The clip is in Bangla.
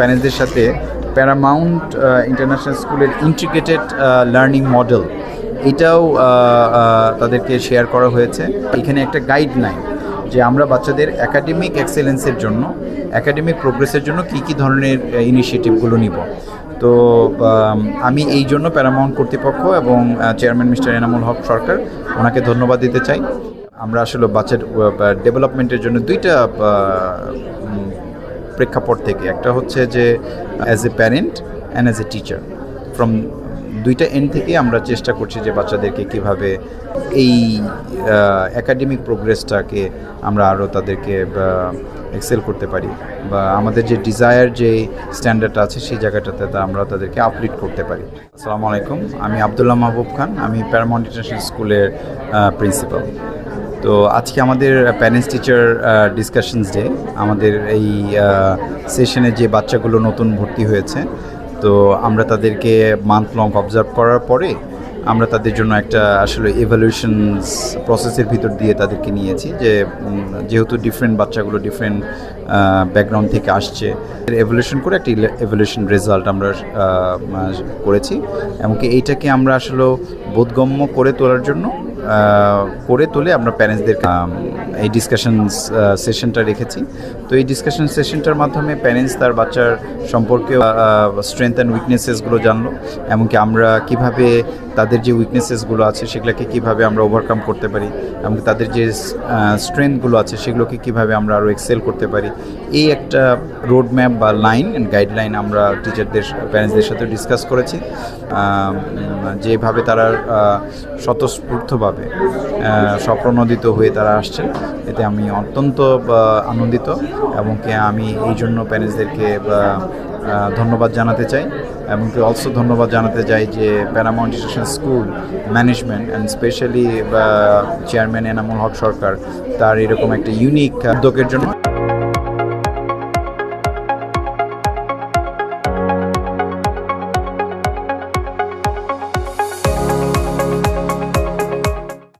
প্যারেন্টসদের সাথে প্যারামাউন্ট ইন্টারন্যাশনাল স্কুলের ইন্টিগ্রেটেড লার্নিং মডেল এটাও তাদেরকে শেয়ার করা হয়েছে। এখানে একটা গাইডলাইন যে আমরা বাচ্চাদের একাডেমিক এক্সেলেন্সের জন্য, একাডেমিক প্রোগ্রেসের জন্য কী কী ধরনের ইনিশিয়েটিভগুলো নিব। তো আমি এই জন্য প্যারামাউন্ট কর্তৃপক্ষ এবং চেয়ারম্যান মিস্টার এনামুল হক সরকার, ওনাকে ধন্যবাদ দিতে চাই। আমরা আসলে বাচ্চার ডেভেলপমেন্টের জন্য দুইটা প্রেক্ষাপট থেকে, একটা হচ্ছে যে as a parent and as a teacher, from দুইটা এন্ড থেকে আমরা চেষ্টা করছি যে বাচ্চাদেরকে কীভাবে এই একাডেমিক প্রোগ্রেসটাকে আমরা আরও তাদেরকে এক্সেল করতে পারি, বা আমাদের যে ডিজায়ার যে স্ট্যান্ডার্ডটা আছে সেই জায়গাটাতে আমরা তাদেরকে আপলিট করতে পারি। আসসালামু আলাইকুম, আমি আবদুল্লাহ মাহবুব খান, আমি প্যারামাউন্ট ইন্টারন্যাশনাল স্কুলের প্রিন্সিপাল। তো আজকে আমাদের প্যারেন্টস টিচার ডিসকাশনস ডে। আমাদের এই সেশনে যে বাচ্চাগুলো নতুন ভর্তি হয়েছে, তো আমরা তাদেরকে মান্থ লং অবজার্ভ করার পরে আমরা তাদের জন্য একটা আসলে এভালুয়েশনস প্রসেসের ভিতর দিয়ে তাদেরকে নিয়েছি, যে যেহেতু ডিফারেন্ট বাচ্চাগুলো ডিফারেন্ট ব্যাকগ্রাউন্ড থেকে আসছে, এভালুয়েশন করে একটা এভালুয়েশন রেজাল্ট আমরা করেছি। এমনকি এইটাকে আমরা আসলে বোধগম্য করে তোলার জন্য তুলে আমরা প্যারেন্টসদের এই ডিসকাশন সেশনটা রেখেছি। তো এই ডিসকাশন সেশনটার মাধ্যমে প্যারেন্টস তার বাচ্চার সম্পর্কে স্ট্রেংথ অ্যান্ড উইকনেসেসগুলো জানলো, এমনকি আমরা কিভাবে তাদের যে উইকনেসেসগুলো আছে সেগুলোকে কিভাবে আমরা ওভারকাম করতে পারি, এমনকি তাদের যে স্ট্রেংথগুলো আছে সেগুলোকে কিভাবে আমরা আরও এক্সেল করতে পারি, এই একটা রোড ম্যাপ বা লাইন অ্যান্ড গাইডলাইন আমরা টিচারদের প্যারেন্টসদের সাথে ডিসকাস করেছি। যেভাবে তারা স্বতঃস্ফূর্তভাবে স্বপ্রণোদিত হয়ে তারা আসছেন, এতে আমি অত্যন্ত আনন্দিত, এবং আমি এই জন্য প্যারেন্টসদেরকে ধন্যবাদ জানাতে চাই। এমনকি অলসো ধন্যবাদ জানাতে চাই যে Paramount International School management and specially chairman Enamul Haque Sarkar তার এরকম একটা ইউনিক উদ্যোগের জন্য।